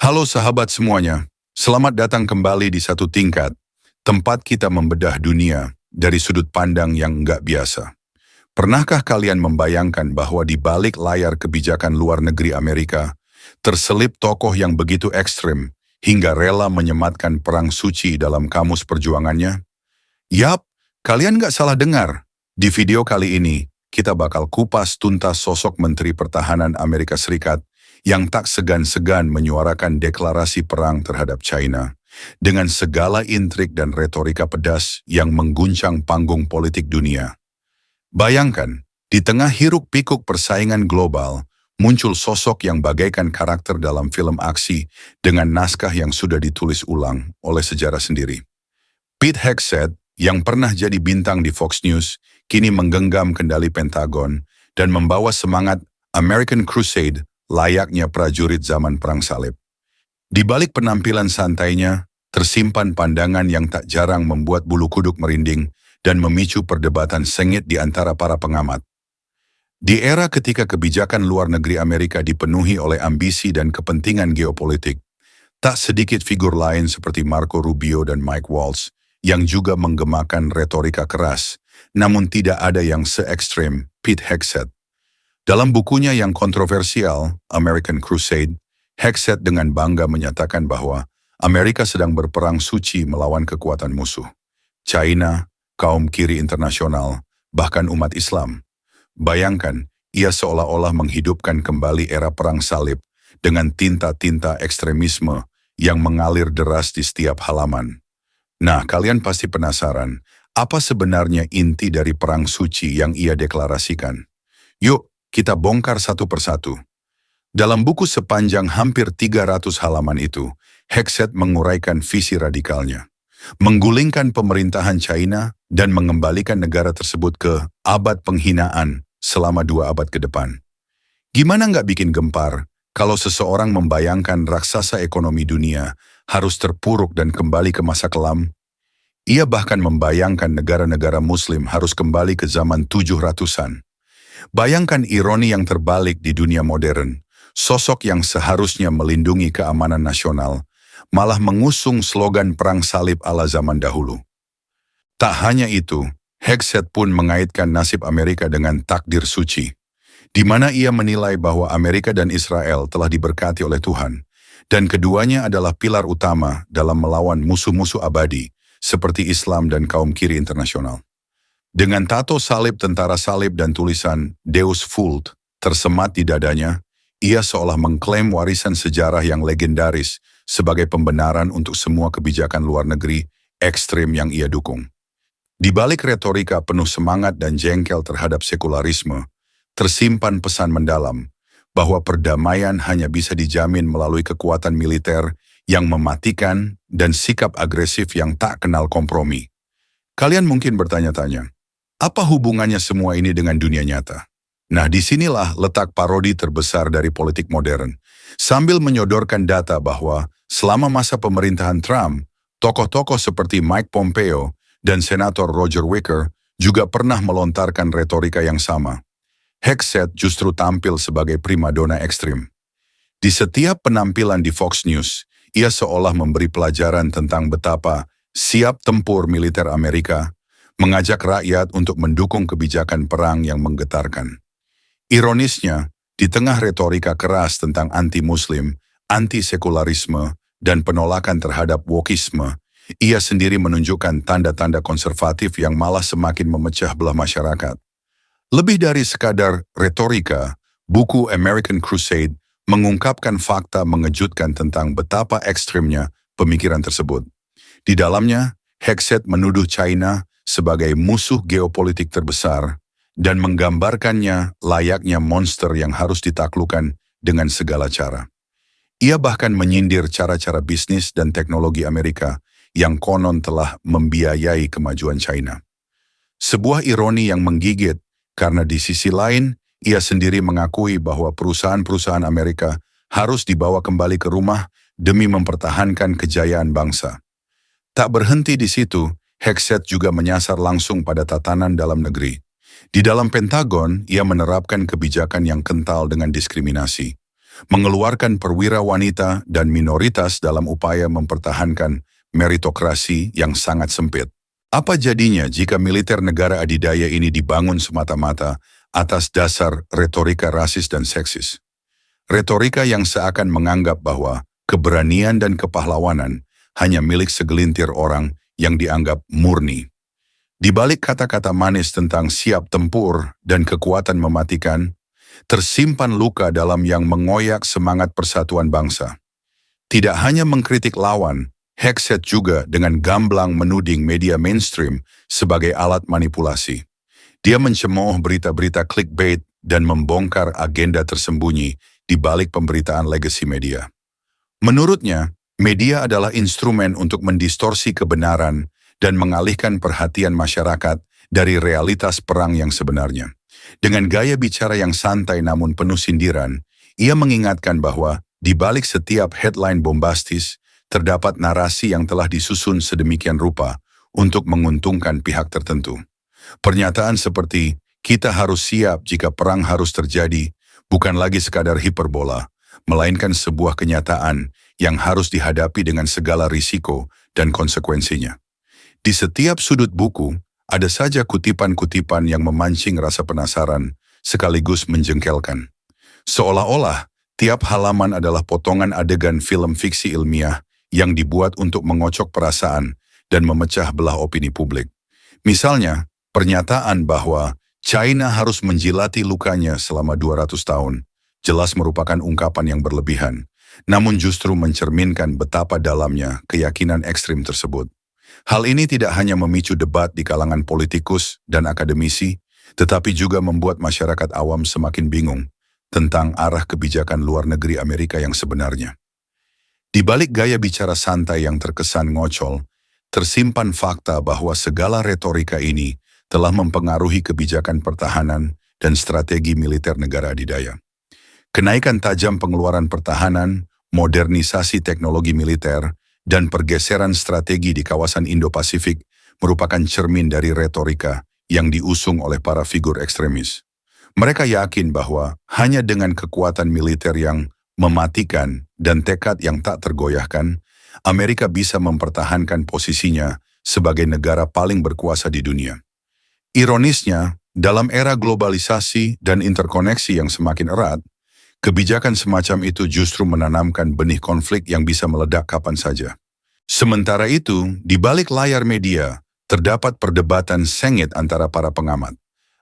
Halo sahabat semuanya, selamat datang kembali di Satu Tingkat, tempat kita membedah dunia dari sudut pandang yang nggak biasa. Pernahkah kalian membayangkan bahwa di balik layar kebijakan luar negeri Amerika, terselip tokoh yang begitu ekstrem hingga rela menyematkan perang suci dalam kamus perjuangannya? Yap, kalian nggak salah dengar. Di video kali ini, kita bakal kupas tuntas sosok Menteri Pertahanan Amerika Serikat yang tak segan-segan menyuarakan deklarasi perang terhadap China, dengan segala intrik dan retorika pedas yang mengguncang panggung politik dunia. Bayangkan, di tengah hiruk-pikuk persaingan global, muncul sosok yang bagaikan karakter dalam film aksi dengan naskah yang sudah ditulis ulang oleh sejarah sendiri. Pete Hegseth, yang pernah jadi bintang di Fox News, kini menggenggam kendali Pentagon dan membawa semangat American Crusade layaknya prajurit zaman Perang Salib. Di balik penampilan santainya, tersimpan pandangan yang tak jarang membuat bulu kuduk merinding dan memicu perdebatan sengit di antara para pengamat. Di era ketika kebijakan luar negeri Amerika dipenuhi oleh ambisi dan kepentingan geopolitik, tak sedikit figur lain seperti Marco Rubio dan Mike Waltz yang juga menggemakan retorika keras, namun tidak ada yang se-ekstrem Pete Hegseth. Dalam bukunya yang kontroversial, American Crusade, Hegseth dengan bangga menyatakan bahwa Amerika sedang berperang suci melawan kekuatan musuh. China, kaum kiri internasional, bahkan umat Islam. Bayangkan, ia seolah-olah menghidupkan kembali era perang salib dengan tinta-tinta ekstremisme yang mengalir deras di setiap halaman. Nah, kalian pasti penasaran, apa sebenarnya inti dari perang suci yang ia deklarasikan? Yuk, kita bongkar satu persatu. Dalam buku sepanjang hampir 300 halaman itu, Hegseth menguraikan visi radikalnya, menggulingkan pemerintahan China dan mengembalikan negara tersebut ke abad penghinaan selama 2 abad ke depan. Gimana nggak bikin gempar kalau seseorang membayangkan raksasa ekonomi dunia harus terpuruk dan kembali ke masa kelam? Ia bahkan membayangkan negara-negara Muslim harus kembali ke zaman 700-an. Bayangkan ironi yang terbalik di dunia modern. Sosok yang seharusnya melindungi keamanan nasional malah mengusung slogan perang salib ala zaman dahulu. Tak hanya itu, Hegseth pun mengaitkan nasib Amerika dengan takdir suci, di mana ia menilai bahwa Amerika dan Israel telah diberkati oleh Tuhan, dan keduanya adalah pilar utama dalam melawan musuh-musuh abadi, seperti Islam dan kaum kiri internasional. Dengan tato salib tentara salib dan tulisan Deus Vult tersemat di dadanya, ia seolah mengklaim warisan sejarah yang legendaris sebagai pembenaran untuk semua kebijakan luar negeri ekstrem yang ia dukung. Di balik retorika penuh semangat dan jengkel terhadap sekularisme, tersimpan pesan mendalam bahwa perdamaian hanya bisa dijamin melalui kekuatan militer yang mematikan dan sikap agresif yang tak kenal kompromi. Kalian mungkin bertanya-tanya, apa hubungannya semua ini dengan dunia nyata? Nah, disinilah letak parodi terbesar dari politik modern. Sambil menyodorkan data bahwa selama masa pemerintahan Trump, tokoh-tokoh seperti Mike Pompeo dan Senator Roger Wicker juga pernah melontarkan retorika yang sama. Hegseth justru tampil sebagai primadona ekstrim. Di setiap penampilan di Fox News, ia seolah memberi pelajaran tentang betapa siap tempur militer Amerika, mengajak rakyat untuk mendukung kebijakan perang yang menggetarkan. Ironisnya, di tengah retorika keras tentang anti-muslim, anti-sekularisme, dan penolakan terhadap wokisme, ia sendiri menunjukkan tanda-tanda konservatif yang malah semakin memecah belah masyarakat. Lebih dari sekadar retorika, buku American Crusade mengungkapkan fakta mengejutkan tentang betapa ekstrimnya pemikiran tersebut. Di dalamnya, Hegseth menuduh China sebagai musuh geopolitik terbesar dan menggambarkannya layaknya monster yang harus ditaklukkan dengan segala cara. Ia bahkan menyindir cara-cara bisnis dan teknologi Amerika yang konon telah membiayai kemajuan China. Sebuah ironi yang menggigit karena di sisi lain, ia sendiri mengakui bahwa perusahaan-perusahaan Amerika harus dibawa kembali ke rumah demi mempertahankan kejayaan bangsa. Tak berhenti di situ, Hegseth juga menyasar langsung pada tatanan dalam negeri. Di dalam Pentagon, ia menerapkan kebijakan yang kental dengan diskriminasi. mengeluarkan perwira wanita dan minoritas dalam upaya mempertahankan meritokrasi yang sangat sempit. Apa jadinya jika militer negara adidaya ini dibangun semata-mata atas dasar retorika rasis dan seksis? Retorika yang seakan menganggap bahwa keberanian dan kepahlawanan hanya milik segelintir orang yang dianggap murni. Di balik kata-kata manis tentang siap tempur dan kekuatan mematikan, tersimpan luka dalam yang mengoyak semangat persatuan bangsa. Tidak hanya mengkritik lawan, Hegseth juga dengan gamblang menuding media mainstream sebagai alat manipulasi. Dia mencemooh berita-berita clickbait dan membongkar agenda tersembunyi di balik pemberitaan legacy media. Menurutnya, media adalah instrumen untuk mendistorsi kebenaran dan mengalihkan perhatian masyarakat dari realitas perang yang sebenarnya. Dengan gaya bicara yang santai namun penuh sindiran, ia mengingatkan bahwa di balik setiap headline bombastis, terdapat narasi yang telah disusun sedemikian rupa untuk menguntungkan pihak tertentu. Pernyataan seperti, kita harus siap jika perang harus terjadi, bukan lagi sekadar hiperbola, melainkan sebuah kenyataan yang harus dihadapi dengan segala risiko dan konsekuensinya. Di setiap sudut buku, ada saja kutipan-kutipan yang memancing rasa penasaran, sekaligus menjengkelkan. Seolah-olah, tiap halaman adalah potongan adegan film fiksi ilmiah yang dibuat untuk mengocok perasaan dan memecah belah opini publik. Misalnya, pernyataan bahwa China harus menjilati lukanya selama 200 tahun, jelas merupakan ungkapan yang berlebihan, namun justru mencerminkan betapa dalamnya keyakinan ekstrim tersebut. Hal ini tidak hanya memicu debat di kalangan politikus dan akademisi, tetapi juga membuat masyarakat awam semakin bingung tentang arah kebijakan luar negeri Amerika yang sebenarnya. Di balik gaya bicara santai yang terkesan ngocol, tersimpan fakta bahwa segala retorika ini telah mempengaruhi kebijakan pertahanan dan strategi militer negara adidaya. Kenaikan tajam pengeluaran pertahanan, modernisasi teknologi militer, dan pergeseran strategi di kawasan Indo-Pasifik merupakan cermin dari retorika yang diusung oleh para figur ekstremis. Mereka yakin bahwa hanya dengan kekuatan militer yang mematikan dan tekad yang tak tergoyahkan, Amerika bisa mempertahankan posisinya sebagai negara paling berkuasa di dunia. Ironisnya, dalam era globalisasi dan interkoneksi yang semakin erat, kebijakan semacam itu justru menanamkan benih konflik yang bisa meledak kapan saja. Sementara itu, di balik layar media, terdapat perdebatan sengit antara para pengamat.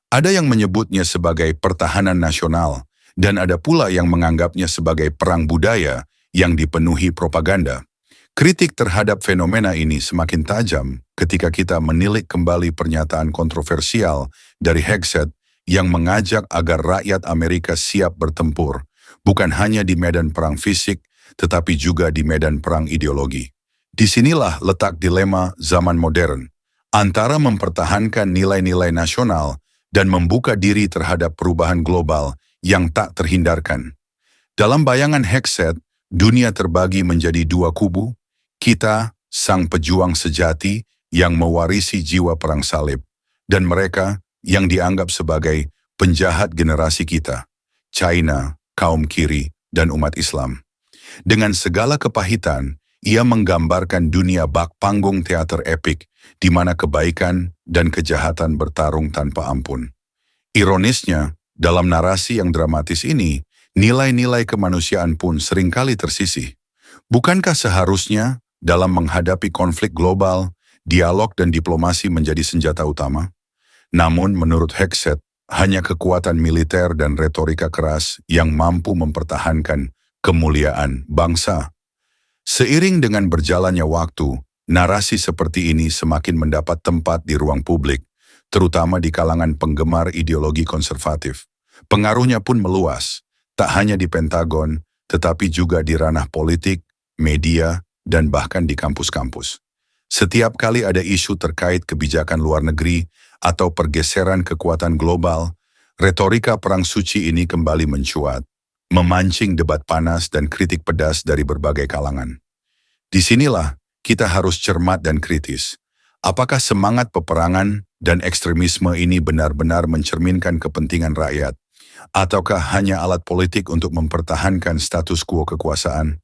Ada yang menyebutnya sebagai pertahanan nasional, dan ada pula yang menganggapnya sebagai perang budaya yang dipenuhi propaganda. Kritik terhadap fenomena ini semakin tajam ketika kita menilik kembali pernyataan kontroversial dari Hegseth yang mengajak agar rakyat Amerika siap bertempur, bukan hanya di medan perang fisik, tetapi juga di medan perang ideologi. Disinilah letak dilema zaman modern, antara mempertahankan nilai-nilai nasional dan membuka diri terhadap perubahan global yang tak terhindarkan. Dalam bayangan Hegseth, dunia terbagi menjadi dua kubu, kita, sang pejuang sejati yang mewarisi jiwa perang salib, dan mereka yang dianggap sebagai penjahat generasi kita, China, kaum kiri, dan umat Islam. Dengan segala kepahitan, ia menggambarkan dunia bak panggung teater epik, di mana kebaikan dan kejahatan bertarung tanpa ampun. Ironisnya, dalam narasi yang dramatis ini, nilai-nilai kemanusiaan pun seringkali tersisih. Bukankah seharusnya, dalam menghadapi konflik global, dialog dan diplomasi menjadi senjata utama? Namun menurut Hegseth, hanya kekuatan militer dan retorika keras yang mampu mempertahankan kemuliaan bangsa. Seiring dengan berjalannya waktu, narasi seperti ini semakin mendapat tempat di ruang publik, terutama di kalangan penggemar ideologi konservatif. Pengaruhnya pun meluas, tak hanya di Pentagon, tetapi juga di ranah politik, media, dan bahkan di kampus-kampus. Setiap kali ada isu terkait kebijakan luar negeri atau pergeseran kekuatan global, retorika perang suci ini kembali mencuat, memancing debat panas dan kritik pedas dari berbagai kalangan. Disinilah kita harus cermat dan kritis. Apakah semangat peperangan dan ekstremisme ini benar-benar mencerminkan kepentingan rakyat, Ataukah hanya alat politik untuk mempertahankan status quo kekuasaan?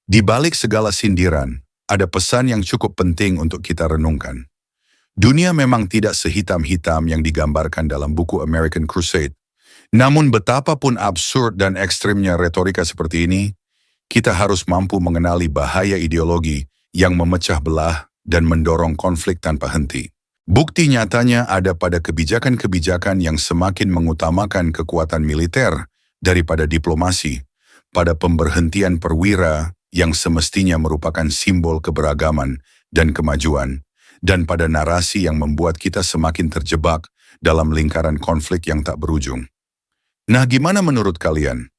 Di balik segala sindiran, ada pesan yang cukup penting untuk kita renungkan. Dunia memang tidak sehitam-hitam yang digambarkan dalam buku American Crusade. Namun betapapun absurd dan ekstrimnya retorika seperti ini, kita harus mampu mengenali bahaya ideologi yang memecah belah dan mendorong konflik tanpa henti. Bukti nyatanya ada pada kebijakan-kebijakan yang semakin mengutamakan kekuatan militer daripada diplomasi, pada pemberhentian perwira yang semestinya merupakan simbol keberagaman dan kemajuan, dan pada narasi yang membuat kita semakin terjebak dalam lingkaran konflik yang tak berujung. Nah, gimana menurut kalian?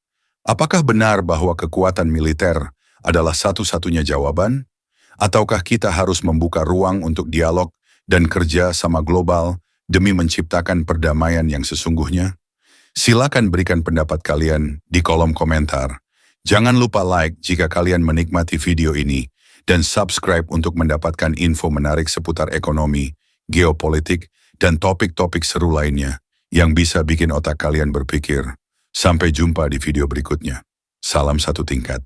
Apakah benar bahwa kekuatan militer adalah satu-satunya jawaban? Ataukah kita harus membuka ruang untuk dialog dan kerja sama global demi menciptakan perdamaian yang sesungguhnya? Silakan berikan pendapat kalian di kolom komentar. Jangan lupa like jika kalian menikmati video ini dan subscribe untuk mendapatkan info menarik seputar ekonomi, geopolitik, dan topik-topik seru lainnya yang bisa bikin otak kalian berpikir. Sampai jumpa di video berikutnya. Salam satu tingkat.